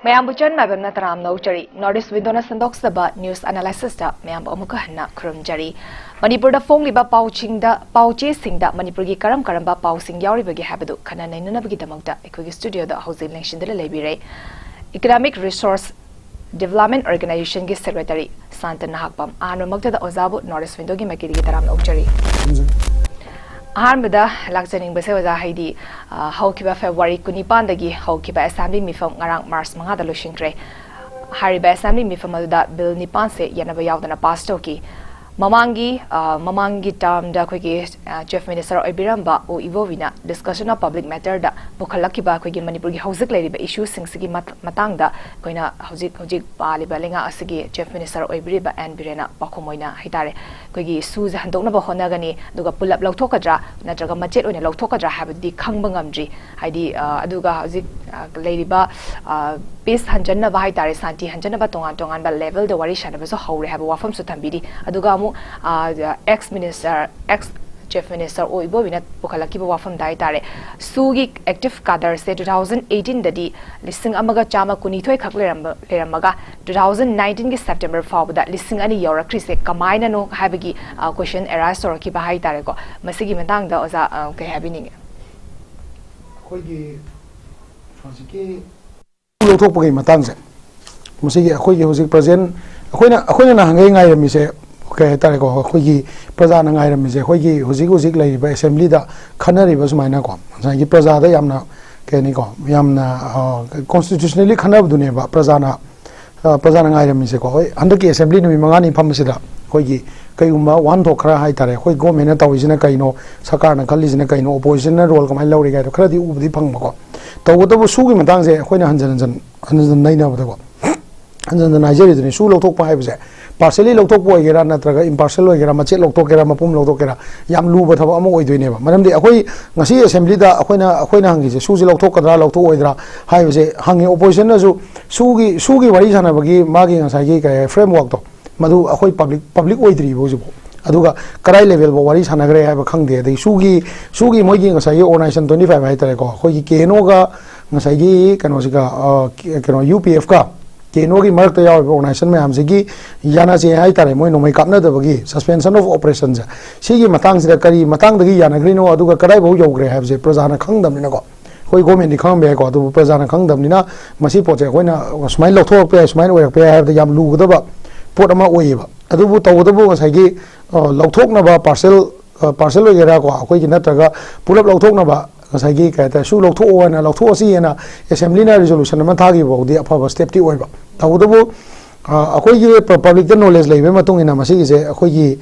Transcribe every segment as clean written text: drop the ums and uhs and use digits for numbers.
Mayam buchan Maibam na taram no jari. Northeast window na sandok saba news analysis da mayam amuka hanna krum jari. Manipur da fong liba pauching da pauche sing da Manipur gi karam ba pau sing yauri bagi habadu kana nainuna bagi damang da ikogi studio da housing election da lebire. Economic Resource Development Organization gi secretary SHANTA NAHAKPAM anu magda da ozabu Northeast window gi makiri gi taram no jari. Aharmada lakjaning base waja haidi haukiba February kunipandagi haukiba assembly mifam ngarang March mangada loshingkre hariba assembly mifam da bill nipan se yanaba yaudana pass toki mamangi term da khogi chief minister oibiramba o ivovina discussion of public matter da bukhalakiba khogi Manipur gi hauzik leriba issue singsigi matang da koina hauzik paliba lenga asigi chief minister oibiriba and birena pakhomoina hitare khogi suza handokna ba honagani duga pull up lauthokadra natraga machet oina lauthokadra habdi khangba ngamdri haidi aduga hauzik leriba peace hanjanna ba hitare santi hanjanna ba tongan ba level da wari shana ba so haure haba wafam su thambiri aduga ex minister ex chief minister o ibovina pukhalaki ba wafam dai tare sugi active cadre se 2018 dadi listing amaga chama kunithoi khak leramaga 2019 gi September fawba da listing ani yora krise kamaina no habigi question arise or ki ba hai tare ko masigi matang da oza kai habini khoigi fasiki lo thok pagi matang se masigi khoigi hojik present akoina na hangai ngai mi se okay tare ko khoigi praja na ngai ram se khoigi hojik lai ba assembly da khanari ba sumaina ko sangi praja da yamna ke ni ko yamna constitutionally khanab dune ba praja na ngai ram se ko under ki assembly ni mangani pham se da khoigi kaigumba wan thok khara hai tare khoi government na tawisina kaino sarkar na khallisina kaino opposition na role kamai lawri ga khara di ubdi phang ba ko to sugi matang se khoina hanjan naina ba ko hanjan Nigeria ni su lokthok pa hai ba se partially lokthok po gera natraga impartial gera machet lokthok gera mapum lokthok gera yam lu ba thaba amo oidoi ne ba manam de akhoi ngasi assembly da akhoi na hangi se su ji lokthok kadra lokthok oidra hai ba se hangi opposition na su sugi wari sana bagi magi ngasai gi ka framework to madu akhoi public oidri bo ju aduga karai level bo wari sana gre hai ba khangde de sugi moi gi ngasai organization 25 hai tare ko akhoi gi keno ga ngasai gi kano siga kano UPF ka keno gi mark ta yaw organization me am sigi yana je hai tare moi no mai kapna da bagi suspension of operations sigi matang sida kari matang dagi yana grino aduga karai bo yogre hai se prajana khangdam ni ko hoi government ni khang be ko adu prajana khangdam ni na masi poche hoina smile lokthok pe smile oyak pe hai da yam lu da ba pot ama oi ba adu bu taw da bu ngasai gi lokthok na ba parcel ogera ko akhoi gi natraga pulap lokthok na ba ngasai gi ka ta su lokthok ona lokthok si na assembly na resolution ma thagi bo di afa step ti oi ba taw da bu akhoi gi public knowledge lei be matung ina masi gi se akhoi gi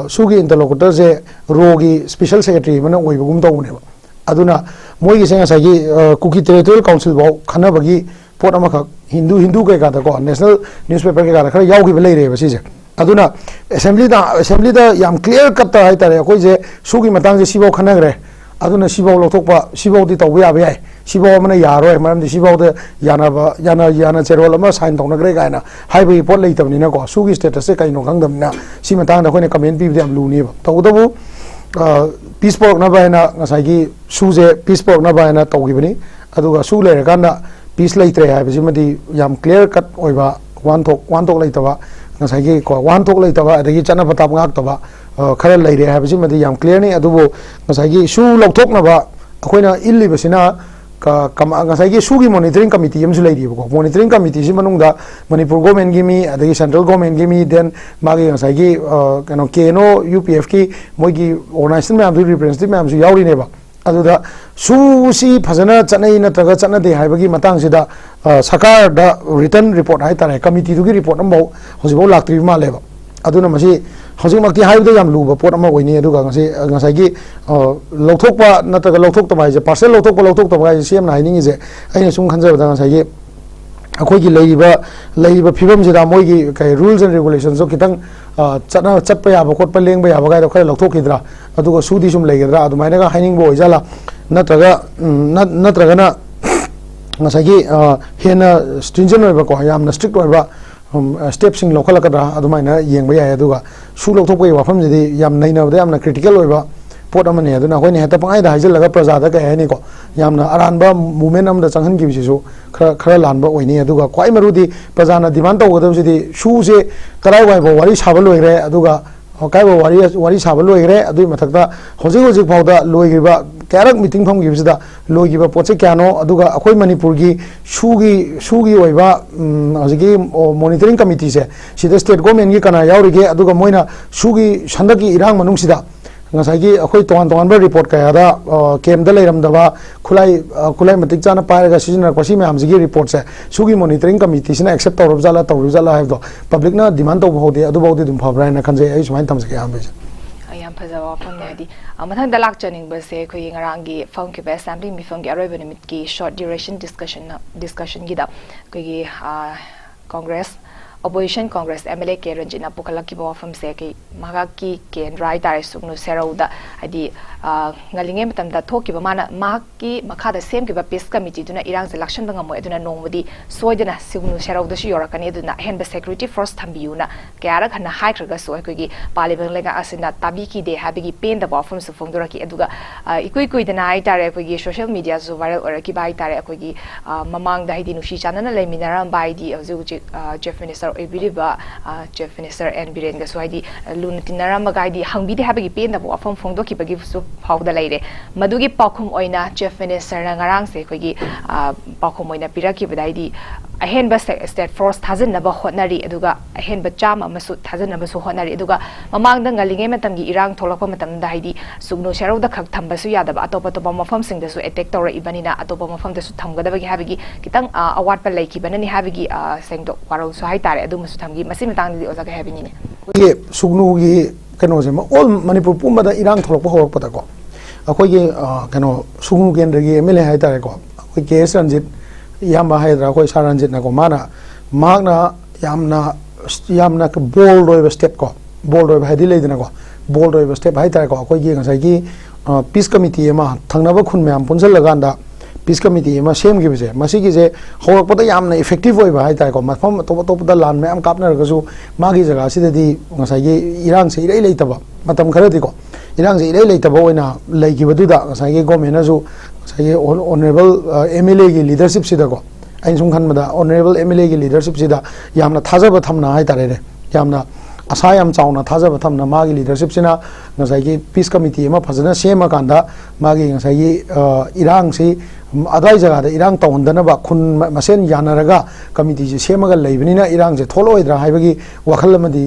sugi interlocutor je rogi special secretary mana oi bugum taw ne ba aduna moi gi se ngasai gi kuki territorial council bo khana bagi pot ama khak hindu kai ka da ko national newspaper kai ka khara yaw gi belai re ba si je aduna assembly da yam clear cut ta hai tare koi je sugi matang je sibo khana gre aduna sibo lokthokpa sibo di taw ya ba yai sibo mana yaroi maram di sibo de yana cherol ama sign tong na gre ga na hai bi pot lei tabni na ko sugi status se kai no khangdam na si matang da khone comment pi am lu ni ba taw da bu peace pork na ba na ngasai gi su je peace pork na ba na taw gi bani aduga su le ga na peace lei tre hai bi madi yam clear cut oi ba wan thok lei tawa ngasai gi ko wan thok lei tawa adagi chana patap ngak tawa khara lei re hai bi madi yam clear ni adubo ngasai gi su lokthok na ba akoina illi basina ka ngasai gi su gi monitoring committee yam su lei ri ko monitoring committee si manung da Manipur government gi mi adagi central government gi mi then magi ngasai gi keno UPF ki moi gi organization me am representative me am su yauri ne ba aduda susi phajana chanai na taga chana de haibagi matang sida sakar da written report hai tare committee du gi report ambo hojibo laktri ma leba aduna masi hojik makti haibda yam luba pot ama oini aduga ngasai gi lokthokpa na taga lokthok ta bai je parcel lokthok ta bai sem na hining je aina sum khanjaba da ngasai gi akhoi gi leiba phibam jida moi gi kai rules and regulations so kitang chana chatpa ya ba khotpa lengba ya ba ga khara lokthok kidra aduga sudi sum leigedra adu maina ga hining bo ijala natraga na ngasai gi hena stringent oi ba ko yam na strict oi ba steps sing lokala kadra adu maina yengba ya aduga su lokthok bai wafam jidi yam naina da yam na critical oi ba पोट अमने अदुना होइने हेता पंगाइ दा हाइजलगा प्रजा दा कय नि को यामना अरानबा मूवमेंट अमदा चंगहन की बिसिसु खरा लानबा ओइने अदुगा क्वाइ मरुदी प्रजाना डिमांड तौगदबसिदि शूसे कराइ वाइ बो वारी साबा लोइरे अदुगा काय बो वारी साबा लोइरे अदुइ मथकदा होजिक फाउदा लोइगिबा क्यारक मीटिंग फम गिबसिदा लोइगिबा पोचे क्यानो अदुगा अखोइ मणिपुर की शूगी ओइबा हजिकी मॉनिटरिंग कमिटी से सिदा स्टेट गवर्नमेंट की कना यावरिगे अदुगा Moina शूगी संदकी इरांग मनुंगसिदा ngasagi akhoi tongan ba report kaya da kem da leiram da ba khulai matik chana pairaga season kwasi me amjigi report se sugi monitoring committee sina accept tawrub jala have do public na demand to bhodi adu bhodi dum phabra na khanje ai sumain tam se ya ambe ayam phajawa phangya di amathang da lak chaning ba se khoi ngarangi phone ki ba assembly mi phone ki aroi minute ki short duration discussion gi da koi congress opposition congress MLA ke ranjina pukalaki ba fam se ke magaki ken rai tare sugnu serauda adi ngalinge matam da thoki ba mana maki makha da sem ke ba peace committee duna irang se election banga mo aduna nongmudi soidana sugnu serauda shi yorakani aduna hen ba security first thambiuna kyara khana high kraga so ko gi palibang lega asina tabi ki de habigi pen da ba fam su fongdora ki aduga ikui dana ai tare ko gi social media so viral oraki bai tare ko gi mamang da hidi nushi chanana leminaram bai di azu Chief Minister Ibiriba Chief Minister and Biren ga swai di lunatinara magai di hangbi de habagi pen da bo afam phongdo ki bagi su phawda laire madugi pakhum oina Chief Minister na ngarang se khoi gi pakhum oina piraki badai di ahen ba state force thazan na ba hotnari aduga ahen ba chama masu thazan na ba su hotnari aduga mamang da ngalinge matam gi irang tholakpa matam da haidi sugno sharau da khak thamba su yada ba atopa topa mafam sing da su attack tawra ibanina atopa mafam da su thamgada bagi habagi kitang award pa laiki banani habagi sengdo warau su hai tare adu masu thamgi masi matang di oza ka habini ne ye sugnu gi kano se ma all manipur pumba da irang tholakpa horokpa da ko akoi gi kano sugnu kendra gi MLA hai tare ko akoi KS Ranjit yamba haidra koi saranjit na ko mana magna yamna ka bold oi step ko bold oi haidi le dina ko bold oi step hai tar ko koi gi ngasai gi peace committee ma thangna ba khun myam punjal laganda peace committee ma sem gi bise masi gi je horak pata yamna effective oi hai tar ko mafam to da lan me am kapna ga su magi jaga si di ngasai gi irang se irei lei taba matam khara di ko irang se irei lei taba oina lei gi badu da ngasai gi government na su honorable MLA की leadership सिदा को आइन सुंग खन मदा honorable MLA की leadership सिदा यामना थाजब थमना है तारे रे यामना आशा याम चाउना थाजब थमना मागी leadership सिना नसाई की peace committee मा फजना सेम कांदा मागी नसाई की इरांग से अदाई जगह दा इरांग तौंदना बा खुन मसेन यानरगा committee से सेम गा लेबनिना इरांग से थोलो इदरा हाइबगी वखल मदी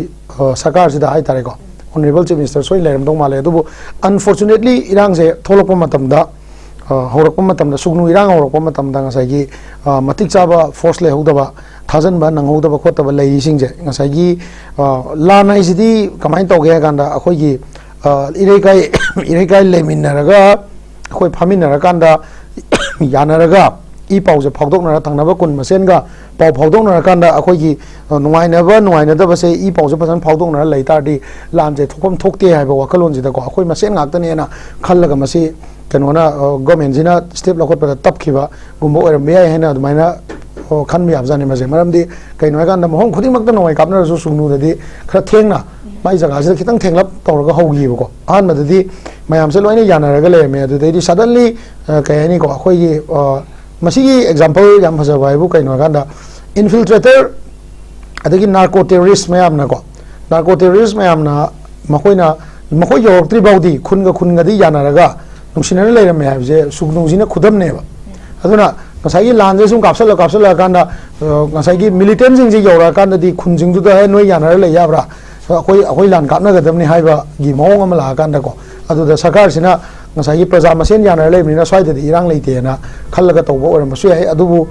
सरकार सिदा है तारे को honorable chief minister सोई लेरम दो माले दुबो unfortunately इरांग से थोलो को मतम दा होरकम मतम दा सुगनु इरांग होरकम मतम दा ngasai matik chaba force le hodaba thajan ba nang hodaba khotaba lei sing je ngasai gi lan ai sidi kamai to ge ganda akhoi gi irekai le minnaraga akhoi phaminara kanda yanaraga I pau je phawdok na thangna ba kun masen ga pau phawdok na kanda akhoi gi nuaina da ba se I pau je pasan phawdok na lei tar di lan je thokom thokte hai ba wakalon ji da ko akhoi masen ngak ta ne na khallaga masi kanona government jina step lakot pa tap khiba gumbo or me ai hena dumaina khan mi abjani ma je maram di kainoi kan da mohong khuding mak da noi kapna su sungnu da di khra thengna mai jaga se khitang thenglap tawra hau gi ko an ma da di mayam se loina yana ra ga le me da di suddenly kai ni ko khoi gi masi gi example yam phaja bai bu kainoi kan da infiltrator adagi narco terrorist mayam na ko narco terrorist mayam na makhoi yorok tri baudi khun ga di yana ra ga nungsinana leirame habje sugnungsina khudamne ba aduna ngasai lan je sum kapsala kanda ngasai gi militant jing ji yora kanda di khunjing du da noi yana le yabra akoi lan kapna ga damni haiba gi mawng amala kanda ko adu da sarkar sina ngasai gi praja masen yana le mina swai de irang leite na khallaga tawbo oram su ai adu bu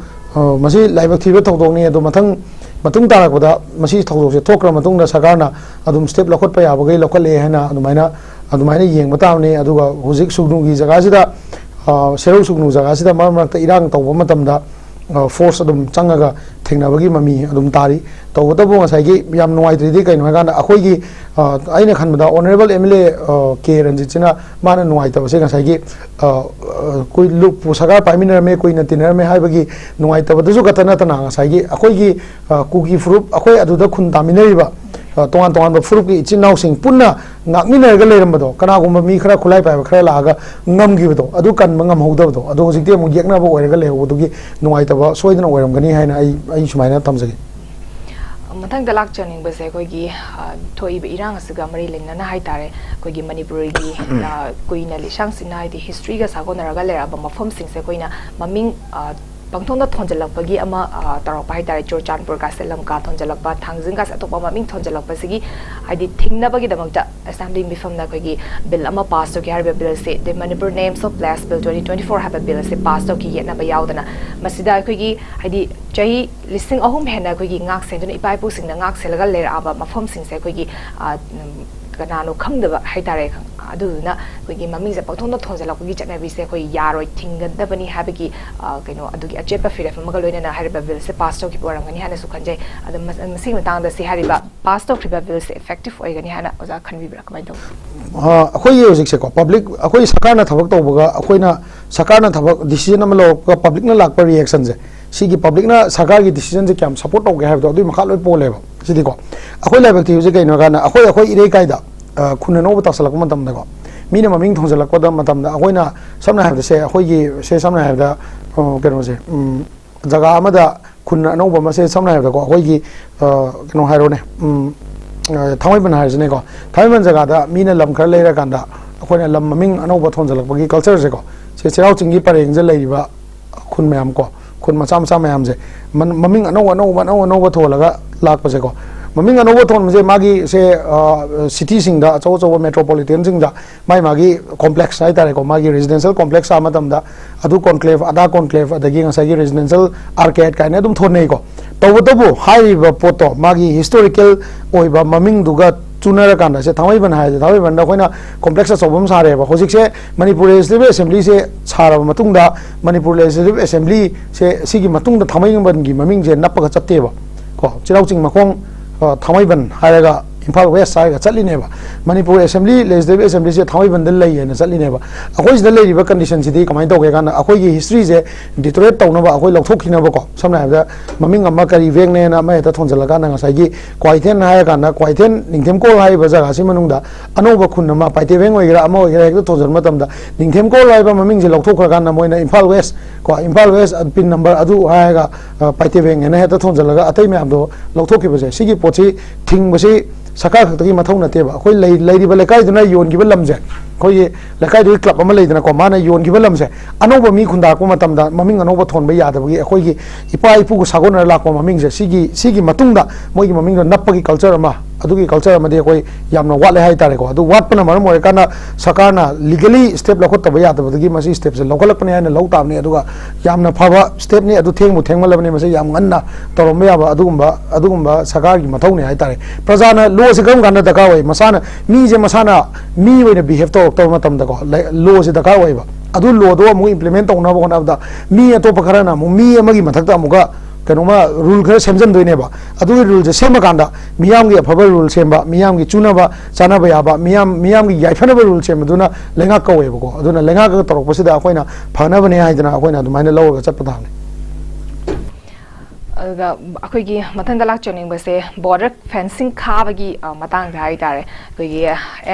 masi laibak thiba tawdong ni adu matung tarak boda masi tawdong se thokra matung da sarkar na adum step lakhot pa yaba gai lakhot le hena adumaina yeng matawni aduga hujik sugnu gi jaga sida serau sugnu jaga sida marakta irang tawba matamda force adum changaga thengnabagi mami adum tari tawbatabu ngasai gi yam nuai tri kai noi gana akhoi gi aina khanbada honorable MLA K Ranjit china mana nuai taw se ngasai gi koi lup pusaka paiminera me koi natinera me haibagi nuai taw dasu katana tana ngasai gi akhoi gi kugi fruit akhoi aduda khun tamineriba तोान तोान फुरुप की इचिन नाउसिंग पुन्ना नाकमिनरगा लेरमबदो कनागुम मी खरा खुलाई पाइबा खरा लागा ngamगिबदो अदु कनबा ngamहौदबदो अदु हजिकते अमु येकनाबो ओइरगा लेहौदुगी नुवाइतबा सोइदना ओइरमगनी हाइना आई सुमाइना तमजगे मथंग दलाक चनिंग बसे कोई थोइब इरांग असगा मरी लेना हाइतारे कोई मणिपुरी की कोइना लिशांग सिना हाइदि हिस्ट्री गा सागोनरगा लेराबा मफम सिंगसे कोइना ममिंग पंगथोंदा थोंजलकपगी अमा तरोपा हाइतारे चोरचानपुर का सेलम का थोंजलकपा थांगजिंग का अतोपा ममिंग थोंजलकपसिगी हाइदि थिंगनाबगी दमकता असेंबली मिफमना कोई बिल अमा पास तो के बिल से the Manipur names of place bill 2024 हाबा बिल से पास तो की येना यावदना मसिदा कोई हाइदि चाही लिस्टिंग अहुम हेना कोई ngak सेंदुन इपाइपु सिंगना ngak सेलगा लेराबा मफम सिंगसे कोई कनानो खंगदबा हाइतारे अदुना कोई ममिंग से पथोंदा थोंजलकपगी चटनाबी से कोई यारोय थिंगदबनी हाबगी कइनो अदुगी अचेपा फिरेफ मगा लोइना हारिबा बिल से पास तो की पोरंगनी हाना सुखंजे अदम मसी मतांग से हारिबा पास तो फ्रीबा बिल से इफेक्टिव ओइगनी हाना ओजा खनबिब्रा कमाय दो हां अखोय होजिक से को पब्लिक अखोय सरकारना थबक तौबगा अखोयना सरकारना थबक डिसीजन अमा लो पब्लिकना लाकपा रिएक्शन से सिगी पब्लिकना सरकार की डिसीजन से क्या सपोर्ट तौगे हाबदो अदुई मखा लोय पोलेबा सिदि को अखोय लाइबक थि जे कइनो गाना अखोय अखोय इरे कायदा खुन नोब तसलक मतम दको मीना ममिंग थोंजलक मतम अखोयना समना हाबदे से अखोयगी से समना हाबदा कनो से जगह अमदा खुन अनौब मसे समना हाबदा को अखोयगी कनो हायरोने थामैबन हायजने को थामैबन जगह मीना लम खर लेरा कांदा अखोयना लम ममिंग अनौब थोंजलकपगी कल्चर से को से चेराव चिंगी परेंग जे लेरिबा खुन मयाम को खुन मचा मचा मयाम जे ममिंग अनौब थोलगा लाकपसे को ममिंग अनौब थोन जे मागी से सिटी सिंगदा अचौ अचौ मेट्रोपॉलिटन सिंगदा मागी कॉम्प्लेक्स हाइतारे को मागी रेजिडेंशियल कॉम्प्लेक्स आमतमदा अदु कॉन्क्लेव आदा कॉन्क्लेव अदगी ngसागी रेजिडेंशियल आर्केड काइने दुम थोनै को तबतबु हाइबा पोतो मागी हिस्टोरिकल ओइबा ममिंग दुगा चुनर कांदा से थामैबन हाय थामैबन अखोइना कॉम्प्लेक्स अचौबम सारेबा होजिकसे मणिपुर लेजिस्लेटिव असेंबली से सारबा मतुंगदा मणिपुर लेजिस्लेटिव असेंबली से सिगी मतुंगदा थामैबन की ममिंग जे नपगा चत्तेबा को चिराउचिंग मखोंग थामैबन हायगा इम्फाल वेस्ट हायगा चलिनेबा मणिपुर असेंबली लेजिस्लेटिव असेंबली से थामैबन लैयेना चलिनेबा अखोइ सिदा लैरिबा कंडीशन सिदी कमाय तौगे गाना अखोइगी हिस्ट्री जे डिटोरेट तौनबा अखोइ लौथोखिनबा को समना हायदा ममिंग अमा करी वेंगनेना मा हेता थोंजलगा ना ngसाइगी क्वाइथेन हायगा ना क्वाइथेन निंगथेमकोल हायबा जगा सि मनुंगदा अनौबा खुन्नमा पाइतेवेंग ओइगरा अमा ओइगरा हेता थोंजल मतमदा निंगथेमकोल हायबा ममिंग जे लौथोखरा ना मोइना इम्फाल वेस्ट को इम्फाल वेस्ट पिन नंबर अदु हायगा पाइतेवेंग ने हेता थोंजलगा अतै म्यामदो लौथोखिबसे सिगी पोछि थिंगबसि सरकार खतगी मथौ नतेबा अखोइ लैरिबा लेकाइदुना योनगिबा लमजे अखोइ लेकाइदु क्लब अमा लेदना को माना योनगिबा लमसे अनौबा मी खुंदाको मतमदा ममिंग अनौबा थोनबा यादबगी अखोइगी इपा इपुगु सागोनर लाको ममिंग से सिगी मतुंगदा मोइगी ममिंग नप्पगी कल्चर अमा अदुगी कल्चर अमदे अखोइ यामना वाटले हाइतारे को अदु वाटपना मरम ओरे काना सरकारना लीगली स्टेप लखोतबा यादबगी मसी स्टेप से लखलकपने हाइना लौ ताबने अदुगा यामना फबा स्टेप ने अदु थेंगमलबने मसे याम गन्ना तोरम याबा अदुगुम्बा सरकार की मथौने हाइतारे प्रजाना लो से गम गाना दका होय मसाना मी जे मसाना मी ओइना बिहेव तो मतम दको लो से दका होयबा अदु लो दो मु इंप्लीमेंट तौनबा होनाबदा मी अतोप खरना मु मी अमगी मथक्ता अमुगा कनोमा रूल खर सेमजन दोइनेबा अदु रूल जे सेम कांदा मियाम गी अफबा रूल सेमबा मियाम गी चुनाबा चानाबा याबा मियाम गी याइफनबा रूल सेमदुना लेंगा कवेबको अदुना लेंगा ग तरोपसिदा अखोइना फनबने हाइदना अखोइना दुमाइना लौरगा चटपदाने अखोइगी मथंग दलाक चनिंग बसे बॉर्डर फेंसिंग खाबगी मतंग हाइतारे अखोइगी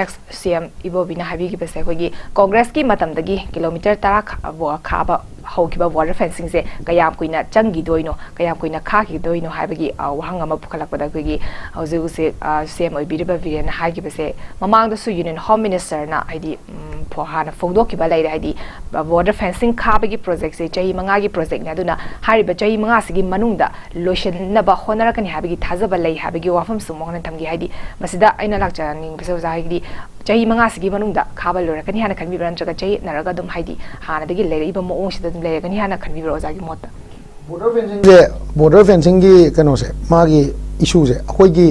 एक्स सीएम इबोबिना हाबिगी बसे अखोइगी कांग्रेस की मतमदगी किलोमीटर 10 खाबा हौकिबा बॉर्डर फेंसिंग से कयाम कुइना चंगी दोइनो कयाम कुइना खाकी दोइनो हाबगी वहंग अमा पुखलकपदा अखोइगी हौजु से सीएम ओइबिरिबा वीरेन हाइगिबसे ममांगदसु यूनियन होम मिनिस्टर ना हाइदी फोहाना फोंदोकिबा लैरे हाइदी बॉर्डर फेंसिंग खाबगी प्रोजेक्ट से चाही मंगागी प्रोजेक्ट ने अदुना हारिबा चाही मंगा सिगी मनुंगदा लोशनबा होनरकनी हाबगी थाजबा लै हाबगी वाफम सुमोहन थमगी हाइदी मसिदा आइना लाकचानिंग बसे हाइदी चाही मंगा सिगी मनुंगदा खाबा लोरकनी हाना खनबिब्रा नत्रगा चाही नरगा दुम हाइदी हानादगी लेरिबा मोओंसिदा दुम लेरगनी हाना खनबिब्रा ओजागी मोता बॉर्डर फेंसिंग की कनो से मागी इशू से अखोइगी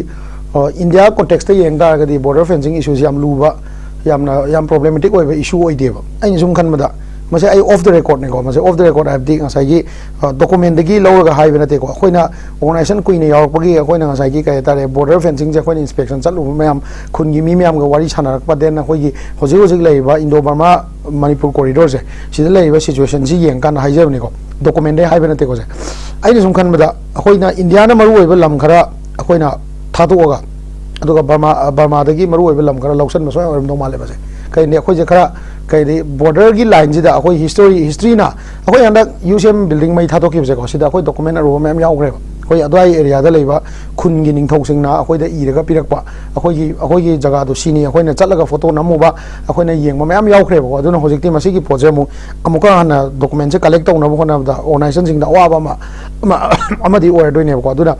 इंडिया कॉन्टेक्स्ट येंगा गदी बॉर्डर फेंसिंग इशू से याम लुबा याम प्रॉब्लमेटिक ओइबा इशू ओइदेबा आइ जुम खनबदा मसे आई ऑफ द रिकॉर्ड ने को मसे ऑफ द रिकॉर्ड हाबदी ngसाइगी डॉक्यूमेंट दगी लौरगा हाइबे नते को अखोइना ऑर्गेनाइजेशन कुइने यावपगी अखोइना ngसाइगी काय तारे बॉर्डर फेंसिंग जे अखोइना इंस्पेक्शन चलु मैम खुनगी मी मैम गा वारी छानरक पदेन अखोइगी होजिक लेबा इंडो बर्मा मणिपुर कॉरिडोर से सिदा लेबा सिचुएशन जी येंग कान हाइजबने को डॉक्यूमेंट दे हाइबे नते को से आइना जुम खनबदा अखोइना इंडिया ना मरु ओइबा लम खरा अखोइना थादोगा अदुगा बर्मा दगी मरु ओइबे लम खरा लौसन मसो ओरम दो माले बसे कई ने अखोय जे खरा कई दे बॉर्डर की लाइन जिदा अखोय हिस्ट्री ना अखोय अंदा यूसीएम बिल्डिंग मै थातो किबसे को सिदा अखोय डॉक्यूमेंट अरो मैम यावग्रे अखोय अदवाई एरिया दा लेबा खुन गी निंगथौ सिंगना अखोय दा इरगा पिरकपा अखोय की जगह दो सिनी अखोय ने चलगा फोटो नमुबा अखोय ने येंगबा मैम यावग्रे को अदुना होजिकति मसी की पोजे मु अमुका हना डॉक्यूमेंट से कलेक्ट तौनबो होनबदा ऑर्गेनाइजेशन सिंगदा अवाबा मा अमदी ओयर दोइने को अदुना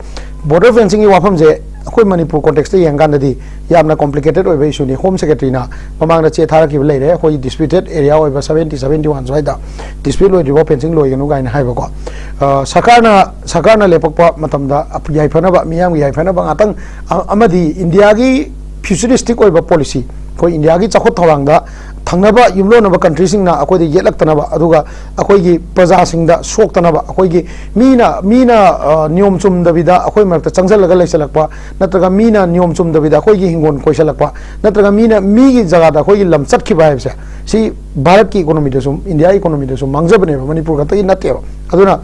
बॉर्डर फेंसिंग की वाफम जे अखोय मणिपुर कॉन्टेक्स्ट येंगानदि यामना कॉम्प्लिकेटेड ओइबे इशू नि होम सेक्रेटरी ना ममांगदा चे थारा की लेरे अखोय डिस्प्यूटेड एरिया ओइबा 70 71 स्वाइदा डिस्प्यूट लोइदिबो फेंसिंग लोइगनु गाइन हाइबो को सरकारना लेपकपा मतमदा याइफनबा मियाम याइफनबा गातंग अमदि इंडिया की फ्यूचरिस्टिक ओइबा पॉलिसी कोई इंडिया की चखोत थवांगदा थंगनबा युमलोनबा कंट्री सिंगना अखोयदि येलक्तनबा अदुगा अखोयगी प्रजा सिंगदा सोक्तनबा अखोयगी मीना नियम चुमदबिदा अखोय मरत चंगजलगा लेसलकपा नत्रगा मीना नियम चुमदबिदा अखोयगी हिंगोन कोइसलकपा नत्रगा मीगी जगदा अखोयगी लम चटखिबा हाइबसे सी भारत की इकोनॉमी दसुम इंडिया इकोनॉमी दसुम मांगजबने मणिपुर का तई नतेबा अदुना